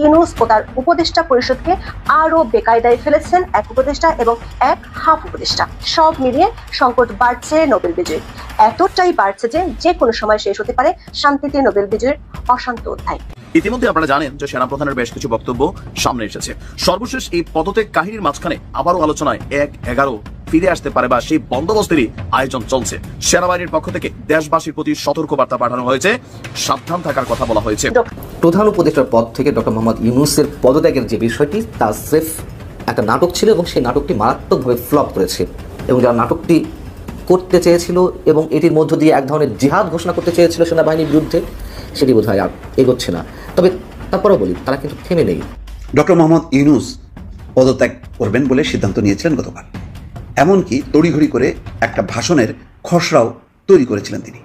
ইউনূস ও তার উপদেষ্টা পরিষদকে আরো বেকায়দায় ফেলেছেন এক উপদেষ্টা এবং এক হাফ উপদেষ্টা। সব মিলিয়ে সংকট বাড়ছে নোবেল বিজয়ীর, এতটাই বাড়ছে যে যে কোনো সময় শেষ হতে পারে শান্তিতে নোবেল বিজয়ীর অশান্ত অধ্যায়। ইতিমধ্যে আপনারা জানেন যে সেনাপ্রধানের বেশ কিছু বক্তব্য সামনে এসেছে। সর্বশেষ এই পদত্যাগ কাহিনীর মাঝখানে আবারও আলোচনায় ১/১১ ফিরে আসতে পারে বা সেই বন্দোবস্তেরই আয়োজন চলছে। সেনাবাহিনীর পক্ষ থেকে দেশবাসীর প্রতি সতর্কবার্তা পাঠানো হয়েছে, সাবধান থাকার কথা বলা হয়েছে। প্রধান উপদেষ্টার পদ থেকে ডক্টর মোহাম্মদ ইউনূসের পদত্যাগের যে বিষয়টি তা স্রেফ একটা নাটক ছিল এবং সেই নাটকটি মারাত্মকভাবে ফ্লপ করেছে এবং যারা নাটকটি করতে চেয়েছিল এবং এটির মধ্য দিয়ে এক ধরনের জিহাদ ঘোষণা করতে চেয়েছিল সেনাবাহিনীর বিরুদ্ধে, সেটি বোধহয় আর এগোচ্ছে না। তবে তারপরেও বলি, তারা কিন্তু থেমে নেই। ডক্টর মোহাম্মদ ইউনূস পদত্যাগ করবেন বলে সিদ্ধান্ত নিয়েছিলেন গতকাল। এমনকি তড়িঘড়ি করে একটা ভাষণের খসড়াও তৈরি করেছিলেন তিনি।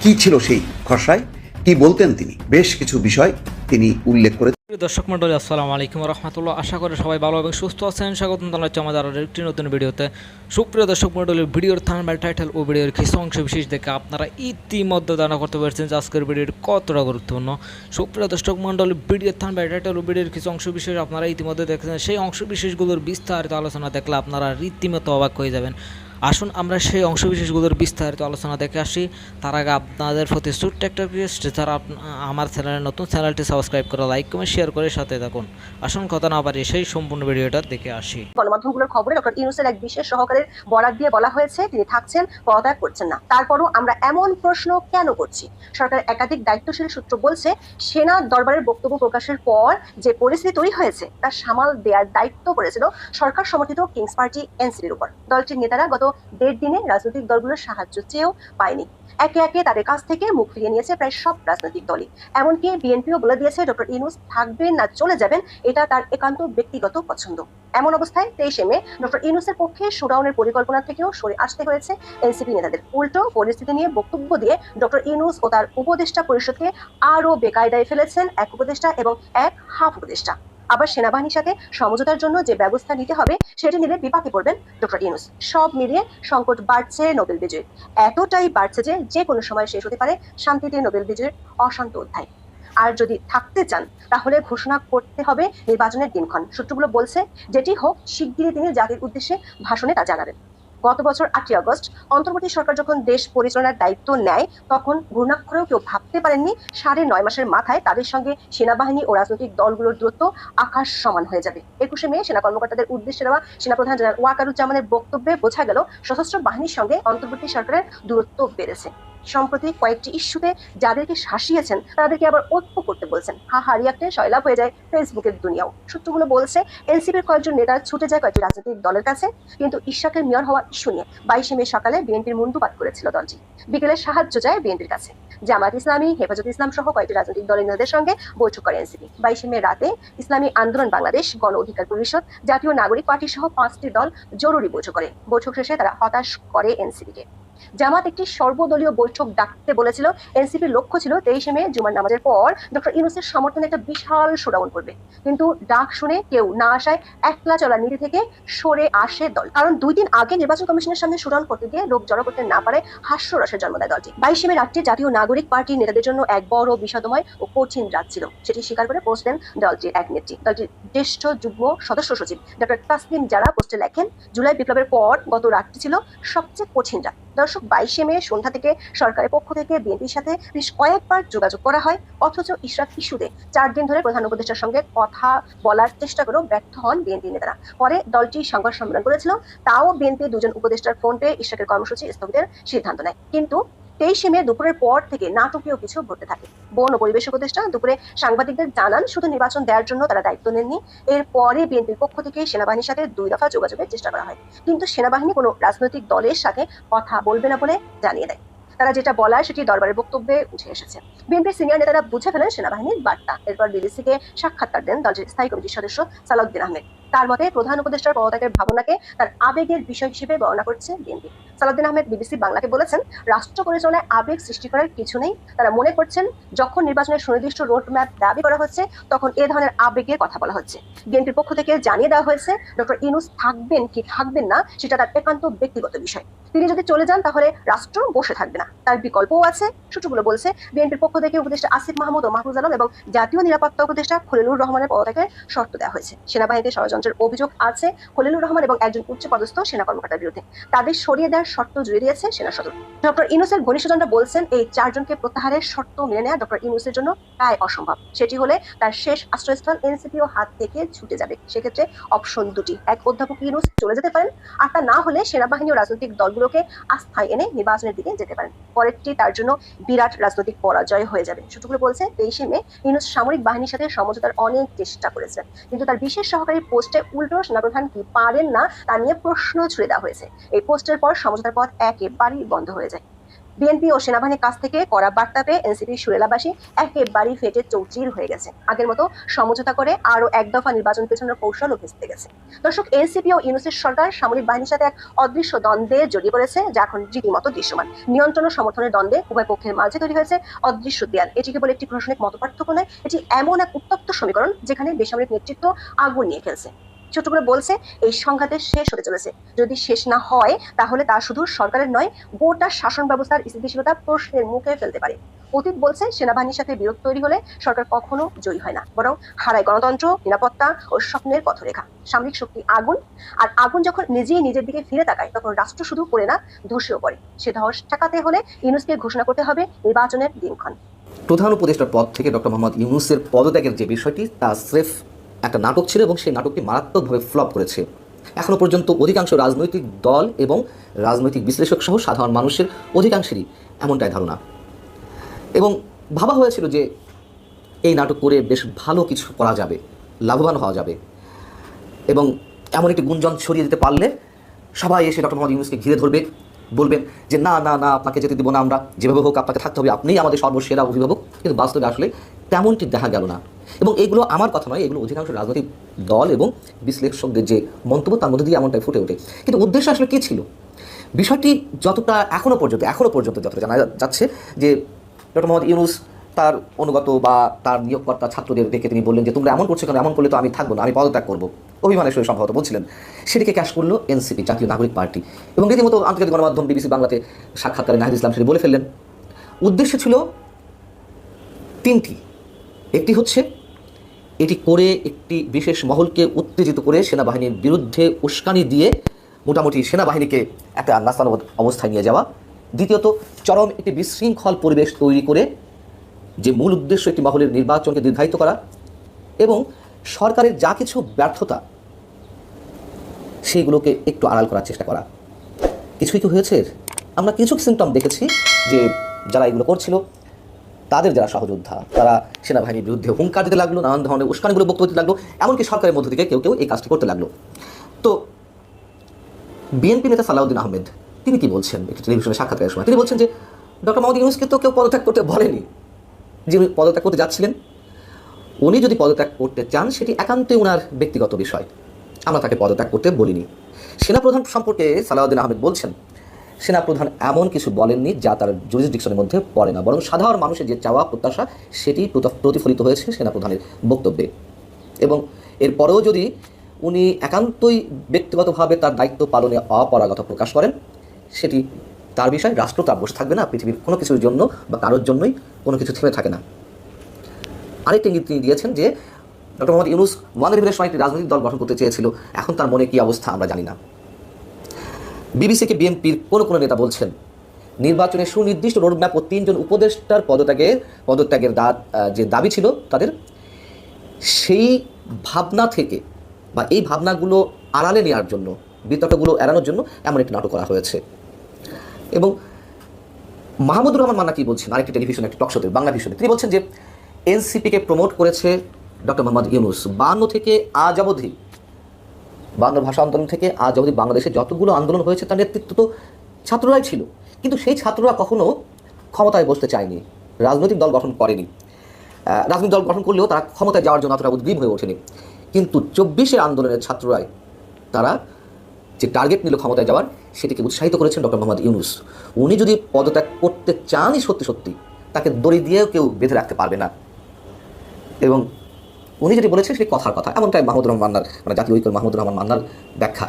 কি ছিল সেই খসড়ায়, কি বলতেন তিনি, বেশ কিছু বিষয় তিনি উল্লেখ করে। দর্শক মন্ডলী, আসসালামু আলাইকুম রহমতুল্লাহ। আশা করি সবাই ভালো এবং সুস্থ আছেন। স্বাগত জানাচ্ছি আমাদের আরও একটি নতুন ভিডিওতে। সুপ্রিয় দর্শক মন্ডলী, ভিডিওর থাম্বনেল, টাইটেল ও ভিডিওর কিছু অংশ বিশেষ দেখে আপনারা ইতিমধ্যে ধারণা করতে পারছেন যে আজকের ভিডিওটি কতটা গুরুত্বপূর্ণ। সুপ্রিয় দর্শক মন্ডলী, ভিডিওর থাম্বনেল, টাইটেল ও ভিডিওর কিছু অংশ বিশেষ আপনারা ইতিমধ্যে দেখেছেন। সেই অংশ বিশেষগুলোর বিস্তারিত আলোচনা দেখলে আপনারা রীতিমতো অবাক হয়ে যাবেন। আসুন আমরা সেই অংশবিশেষগুলোর বিস্তারিত আলোচনা দেখে আসি। তার আগে আপনাদের প্রতি ছোট্ট একটা রিকোয়েস্ট, যারা আমার চ্যানেলে নতুন, চ্যানেলটি সাবস্ক্রাইব করে লাইক কমেন্ট শেয়ার করে সাথে থাকুন। আসুন কথা না বাড়িয়ে সেই সম্পূর্ণ ভিডিওটা দেখে আসি। গণমাধ্যমগুলোর খবরে ডক্টর ইউনূসের এক বিশেষ সহকারের বরাত দিয়ে বলা হয়েছে তিনি থাকছেন, পদত্যাগ করছেন না। তারপরও আমরা এমন প্রশ্ন কেন করছি? সরকার একাধিক দায়িত্বশীল সূত্র বলছে, সেনা দরবারের বক্তব্য প্রকাশের পর যে পরিস্থিতি তৈরি হয়েছে তা সামাল দেওয়ার দায়িত্ব পড়েছিল সরকার সমর্থিত কিংস পার্টি এনসিপির উপর। দলটির নেতারা গত 1.5 দিনে রাজনৈতিক দলগুলোর সাহায্য চেয়েও পায়নি। একে একে তাদের কাছ থেকে মুখ ফিরিয়ে নিয়েছে প্রায় সব রাজনৈতিক দলই। এমনকি বিএনপিও বলে দিয়েছে ডক্টর ইউনূস থাকবেন না চলে যাবেন, এটা তার একান্ত ব্যক্তিগত পছন্দ। এমন অবস্থায় 23 মে ডক্টর ইউনূসের পক্ষে শোডাউনের পরিকল্পনা থেকেও সরে আসতে হয়েছে এনসিপি নেতাদের। উল্টো পরিস্থিতি নিয়ে বক্তব্য দিয়ে ডক্টর ইউনূস ও তার উপদেষ্টা পরিষদকে আরো বেকায়দায় ফেলেছেন এক উপদেষ্টা এবং এক হাফ উপদেষ্টা। আবার সেনাবাহিনীর সাথে সমঝোতার জন্য যে ব্যবস্থা নিতে হবে সেটি নিলে বিপাকে পড়বেন ডক্টর ইউনূস। সব মিলিয়ে সংকট বাড়ছে নোবেল বিজয়ীর, এতটাই বাড়ছে যে যে কোনো সময় শেষ হতে পারে শান্তিতে নোবেল বিজয়ীর অশান্ত অধ্যায়। আর যদি থাকতে চান তাহলে ঘোষণা করতে হবে নির্বাচনের দিনক্ষণ। সূত্রগুলো বলছে যেটি হোক শিগগিরই তিনি জাতির উদ্দেশ্যে ভাষণে তা জানাবেন। গত বছর 8ই আগস্ট অন্তর্বর্তী সরকার যখন দেশ পরিচালনার দায়িত্ব নেয় তখন ঘূর্ণাক্ষরেও কেউ ভাবতে পারেননি 9.5 মাসের মাথায় তাদের সঙ্গে সেনাবাহিনী ও রাজনৈতিক দলগুলোর দূরত্ব আকাশ সমান হয়ে যাবে। 21 মে সেনা কর্মকর্তাদের উদ্দেশ্যে দেওয়া সেনাপ্রধান জেনারেল ওয়াকারুজ্জামানের বক্তব্যে বোঝা গেল সশস্ত্র বাহিনীর সঙ্গে অন্তর্বর্তী সরকারের দূরত্ব বেড়েছে। সম্প্রতি কয়েকটি ইস্যুতে যাদেরকে শাসিয়েছেন তাদেরকে আবার ঐক্য করতে বলছেন। হাহা রিয়াক্টে সয়লাভ হয়ে যায় ফেসবুকের দুনিয়াও। সূত্রগুলো বলছে এনসিপির কয়েকজন নেতা ছুটে যায় কয়েকটি রাজনৈতিক দলের কাছে, কিন্তু ইশাকের মেয়র হওয়ার ইস্যু নিয়ে 22 মে সকালে বিএনপির মুন্ডুপাত করেছিল দলটি। বিকেলে সাহায্য চায় বিএনপির কাছে। জামায়াত ইসলামী, হেফাজত ইসলাম সহ কয়েকটি রাজনৈতিক দলের নেতাদের সঙ্গে বৈঠক করে এনসিপি। 22 মে রাতে ইসলামী আন্দোলন বাংলাদেশ, গণ অধিকার পরিষদ, জাতীয় নাগরিক পার্টি সহ 5টি দল জরুরি বৈঠক করে। বৈঠক শেষে তারা হতাশ করে এনসিপিকে। জামাত একটি সর্বদলীয় বৈঠক ডাকতে বলেছিল। এনসিপির লক্ষ্য ছিল 23 মে জুমার নামাজের পর ডক্টর ইউনূসের সমর্থনে একটা বিশাল শোডাউন করবে, কিন্তু ডাক শুনে কেউ না আসায় একলা চলা নীতি থেকে সরে আসে দল। কারণ 2 দিন আগে নির্বাচন কমিশনের সামনে শোডাউন করতে গিয়ে লোক জড়ো করতে না পারে হাস্যরসের জন্ম দেয় দলটি। 22 মে রাতটি জাতীয় নাগরিক পার্টির নেতাদের জন্য এক বড় বিষাদময় ও কঠিন রাত ছিল, সেটি স্বীকার করে পোস্ট দেন দলটির এক নেত্রী। দলটির জ্যেষ্ঠ যুগ্ম সদস্য সচিব ডক্টর তাসলিম যারা পোস্টে লেখেন, জুলাই বিপ্লবের পর গত রাতটি ছিল সবচেয়ে কঠিন রাত। দর্শক, 22 মে সন্ধ্যা থেকে সরকারের পক্ষ থেকে বিএনপির সাথে বেশ কয়েকবার যোগাযোগ করা হয়, অথচ ইশরাক ইস্যুতে 4 দিন ধরে প্রধান উপদেষ্টার সঙ্গে কথা বলার চেষ্টা করেও ব্যর্থ হন বিএনপি নেতারা। পরে দলটি সংবাদ সম্মেলন করেছিল, তাও বিএনপি 2 জন উপদেষ্টার ফোন পেয়ে ইশরাকের কর্মসূচি স্থগিতের সিদ্ধান্ত নেয়। কিন্তু 23 মে দুপুরের পর থেকে নাটকীয় কিছু ঘটতে থাকে। বন ও পরিবেশ উপদেষ্টা দুপুরে সাংবাদিকদের জানান শুধু নির্বাচন দেওয়ার জন্য তারা দায়িত্ব নেননি। এরপরে বিএনপির পক্ষ থেকে সেনাবাহিনীর সাথে 2 দফা যোগাযোগের চেষ্টা করা হয়, কিন্তু সেনাবাহিনী কোনো রাজনৈতিক দলের সাথে কথা বলবে না বলে জানিয়ে দেয়। তারা যেটা বলার সেটি দরবারের বক্তব্যে উঠে এসেছে। বিএনপির সিনিয়র নেতারা বুঝে ফেলেন সেনাবাহিনীর বার্তা। এরপর বিবিসিকে সাক্ষাৎকার দেন দলটির স্থায়ী কমিটির সদস্য সালাউদ্দিন আহমেদ। তার মতে প্রধান উপদেষ্টার পদত্যাগের ভাবনাকে তার আবেগের বিষয় হিসেবে বর্ণনা করছে বিএনপি। সালাউদ্দিন আহমেদ বিবিসি বাংলাকে বলেছেন, রাষ্ট্র পরিচালনায় আবেগ সৃষ্টি করার কিছু নেই। তারা মনে করছেন যখন নির্বাচনের সুনির্দিষ্ট রোড ম্যাপ দাবি করা হচ্ছে তখন এ ধরনের আবেগের কথা বলা হচ্ছে। বিএনপির পক্ষ থেকে জানিয়ে দেওয়া হয়েছে ডক্টর ইউনূস থাকবেন কি থাকবেন না সেটা তার একান্ত ব্যক্তিগত বিষয়। তিনি যদি চলে যান তাহলে রাষ্ট্র বসে থাকবে না, তার বিকল্পও আছে। সূত্রগুলো বলছে বিএনপির পক্ষ থেকে উপদেষ্টা আসিফ মাহমুদ ও মাহফুজ আলম এবং জাতীয় নিরাপত্তা উপদেষ্টা খলিলুর রহমানের পদত্যাগের শর্ত দেওয়া হয়েছে। সেনাবাহিনীতে ষড়যন্ত্রের অভিযোগ আছে খলিলুর রহমান এবং একজন উচ্চপদস্থ সেনা কর্মকর্তার বিরুদ্ধে, তাদের সরিয়ে দেওয়ার শর্ত জুড়ে দিয়েছে সেনা সদর। ডক্টর ইউনূসের ঘনিষ্ঠজনরা বলছেন এই চারজনকে প্রত্যাহারের শর্ত মেনে নেওয়া ডক্টর ইউনূসের জন্য প্রায় অসম্ভব। সেটি হলে তার শেষ আশ্রয়স্থল এনসিপিও হাত থেকে ছুটে যাবে। সেক্ষেত্রে অপশন দুটি, এক অধ্যাপক ইউনূস চলে যেতে পারেন, আর তা না হলে সেনাবাহিনী ও রাজনৈতিক দলগুলোকে আস্থায় এনে নির্বাচনের দিকে যেতে পারেন। পরেরটি তার জন্য বিরাট রাজনৈতিক পরাজয় হয়ে যাবে। সূত্রগুলো বলছে 23 মে ইউনূস সামরিক বাহিনীর সাথে সমঝোতার অনেক চেষ্টা করেছেন, কিন্তু তার বিশেষ সহকারী পোস্টে উল্টো সেনাপ্রধান কি পারেন না তা নিয়ে প্রশ্ন ছুড়ে দেওয়া হয়েছে। এই পোস্টের পর সমঝোতার পথ একেবারেই বন্ধ হয়ে যায়। বিএনপি ও সেনাবাহিনীর কাছ থেকে কড়া বার্তা পেয়ে এনসিপি সুরেলাবাসী একেবারেই ফেটে চৌচির হয়ে গেছে। আগের মতো সমঝোতা করে আরো এক দফা নির্বাচন পেছনের কৌশল ভেস্তে গেছে। দর্শক, এনসিপি ও ইউনূসের সরকার সামরিক বাহিনীর সাথে এক অদৃশ্য দ্বন্দ্বে জড়িয়ে পড়েছে, যা এখন রীতিমতো দৃশ্যমান। নিয়ন্ত্রণ ও সমর্থনের দ্বন্দ্বে উভয় পক্ষের মাঝে তৈরি হয়েছে অদৃশ্য দেয়াল। এটিকে বলে একটি প্রশাসনিক মতপার্থক্য নয়, এটি এমন এক উত্তপ্ত সমীকরণ যেখানে বেসামরিক নেতৃত্ব আগুন নিয়ে ফেলছে। সূত্রগুলো বলছে এই সংঘাতে শেষ হতে চলেছে। যদি শেষ না হয় তাহলে তা শুধু সরকারের নয়, গোটা শাসন ব্যবস্থার স্থিতিশীলতা প্রশ্নের মুখে ফেলতে পারে। অতীত বলছে সেনাবাহিনীর সাথে বিরোধ তৈরি হলে সরকার কখনো জয়ী হয় না, বরং হারায় গণতন্ত্র, নিরাপত্তা ও স্বপ্নের পথরেখা। সামরিক শক্তি আগুন, আর আগুন যখন নিজেই নিজের দিকে ফিরে তাকায় তখন রাষ্ট্র শুধু পড়ে না, ধসেও পড়ে। সে ধস ঠেকাতে হলে ইউনূসকে ঘোষণা করতে হবে নির্বাচনের দিনক্ষণ। প্রধান উপদেষ্টার পদ থেকে ডক্টর মোহাম্মদ ইউনূসের পদত্যাগের যে বিষয়টি তা স্রেফ একটা নাটক ছিল এবং সেই নাটকটি মারাত্মকভাবে ফ্লপ করেছে। এখনও পর্যন্ত অধিকাংশ রাজনৈতিক দল এবং রাজনৈতিক বিশ্লেষক সহ সাধারণ মানুষের অধিকাংশেরই এমনটাই ধারণা, এবং ভাবা হয়েছিল যে এই নাটক করে বেশ ভালো কিছু করা যাবে, লাভবান হওয়া যাবে, এবং এমন একটি গুঞ্জন ছড়িয়ে দিতে পারলে সবাই এসে ডক্টর মোহাম্মদ ইউনূসকে ঘিরে ধরবে, বলবেন যে না না না, আপনাকে যেতে দেবো না আমরা, যেভাবে হোক আপনাকে থাকতে হবে, আপনিই আমাদের সর্বসেরা অভিভাবক। কিন্তু বাস্তবে আসলে তেমনটি দেখা গেল না। এবং এগুলো আমার কথা নয়, এগুলো অধিকাংশ রাজনৈতিক দল এবং বিশ্লেষকদের যে মন্তব্য তার মধ্যে দিয়ে এমনটাই ফুটে ওঠে। কিন্তু উদ্দেশ্য আসলে কী ছিল? বিষয়টি যতটা এখনও পর্যন্ত যতটা জানা যাচ্ছে যে ডক্টর মোহাম্মদ ইউনূস তার অনুগত বা তার নিয়োগকর্তা ছাত্রদের ডেকে তিনি বললেন যে তোমরা এমন করছো কেন, এমন করলে তো আমি থাকবো না, আমি পদত্যাগ করবো, অভিমানের সঙ্গে সম্ভবত বলছিলেন। সেটিকে ক্যাশ করলো এনসিপি, জাতীয় নাগরিক পার্টি, এবং রীতিমতো আন্তর্জাতিক গণমাধ্যম বিবিসি বাংলাতে সাক্ষাৎকারে নাহিদ ইসলাম সেটি বলে ফেললেন। উদ্দেশ্য ছিল তিনটি। একটি হচ্ছে এটি করে একটি বিশেষ মহলকে উত্তেজিত করে সেনাবাহিনীর বিরুদ্ধে উস্কানি দিয়ে মোটামুটি সেনাবাহিনীকে একটা নাস্তানো অবস্থায় নিয়ে যাওয়া। দ্বিতীয়ত, চরম একটি বিশৃঙ্খল পরিবেশ তৈরি করে যে মূল উদ্দেশ্য একটি মহলের নির্বাচনকে দীর্ঘায়িত করা, এবং সরকারের যা কিছু ব্যর্থতা সেইগুলোকে একটু আড়াল করার চেষ্টা করা। কিছুই কি হয়েছে? আমরা কিছু সিমটম দেখেছি যে যারা এগুলো করছিল তাদের যারা সহযোদ্ধা তারা সেনাবাহিনীর বিরুদ্ধে হুঙ্কার দিতে লাগলো, নানান ধরনের উস্কানিগুলো বক্তব্য দিতে লাগলো, এমনকি সরকারের মধ্য থেকে কেউ কেউ এই কাজটি করতে লাগলো। তো বিএনপি নেতা সালাউদ্দিন আহমেদ তিনি কি বলছেন একটি টেলিভিশনে সাক্ষাৎকারের সময়? তিনি বলছেন যে ডক্টর মোহাম্মদ ইউনূসকে তো কেউ পদত্যাগ করতে বলেনি, যিনি পদত্যাগ করতে যাচ্ছিলেন উনি যদি পদত্যাগ করতে চান সেটি একান্তই ওনার ব্যক্তিগত বিষয়, আমরা তাকে পদত্যাগ করতে বলিনি। সেনাপ্রধান সম্পর্কে সালাউদ্দিন আহমেদ বলছেন সেনাপ্রধান এমন কিছু বলেননি যা তার জুরিসডিকশনের মধ্যে পড়ে না, বরং সাধারণ মানুষের যে চাওয়া প্রত্যাশা সেটি প্রতিফলিত হয়েছে সেনাপ্রধানের বক্তব্যে। এবং এরপরেও যদি উনি একান্তই ব্যক্তিগতভাবে তার দায়িত্ব পালনে অপারগতা প্রকাশ করেন সেটি তার বিষয়, রাষ্ট্র তার বসে থাকবে না, পৃথিবীর কোনো কিছুর জন্য বা কারোর জন্যই কোনো কিছু থেমে থাকে না। আরেকটি ইঙ্গিত তিনি দিয়েছেন যে ডক্টর মোহাম্মদ ইউনূস ওয়ানের সময় একটি রাজনৈতিক দল গঠন করতে চেয়েছিল, এখন তার মনে কী অবস্থা আমরা জানি না। বিবিসিকে বিএনপির কোনো নেতা বলছেন নির্বাচনে সুনির্দিষ্ট রোডম্যাপ ও 3 জন উপদেষ্টার পদত্যাগের যে দাবি ছিল তাদের, সেই ভাবনা থেকে বা এই ভাবনাগুলো আড়ালে নেওয়ার জন্য, বিতর্কগুলো এড়ানোর জন্য এমন একটি নাটক করা হয়েছে। এবং মাহমুদুর রহমান মান্না কি বলছেন আরেকটি টেলিভিশন একটি টকশোতে বাংলা ভিশনে, তিনি বলছেন যে এনসিপিকে প্রমোট করেছে ডক্টর মোহাম্মদ ইউনূস। 52 থেকে আজ অবধি 52 ভাষা আন্দোলন থেকে আজ অবধি বাংলাদেশে যতগুলো আন্দোলন হয়েছে তার নেতৃত্ব তো ছাত্ররাই ছিল, কিন্তু সেই ছাত্ররা কখনো ক্ষমতায় বসতে চায়নি, রাজনৈতিক দল গঠন করেনি। রাজনৈতিক দল গঠন করলেও তারা ক্ষমতায় যাওয়ার জন্য অতটা উদ্গ্রীব হয়ে ওঠেনি। কিন্তু 24-এর আন্দোলনের ছাত্ররাই তারা যে টার্গেট নিল ক্ষমতায় যাওয়ার, সেটিকে উৎসাহিত করেছেন ডক্টর মোহাম্মদ ইউনূস। উনি যদি পদত্যাগ করতে চানই সত্যি সত্যি, তাকে দড়ি দিয়েও কেউ বেঁধে রাখতে পারবে না। এবং উনি যেটি বলেছেন সেটি কথার কথা, এমনটাই মাহমুদুর রহমান মান্নার, মানে জাতীয় ঐক্য মাহমুদুর রহমান মান্নার ব্যাখ্যা।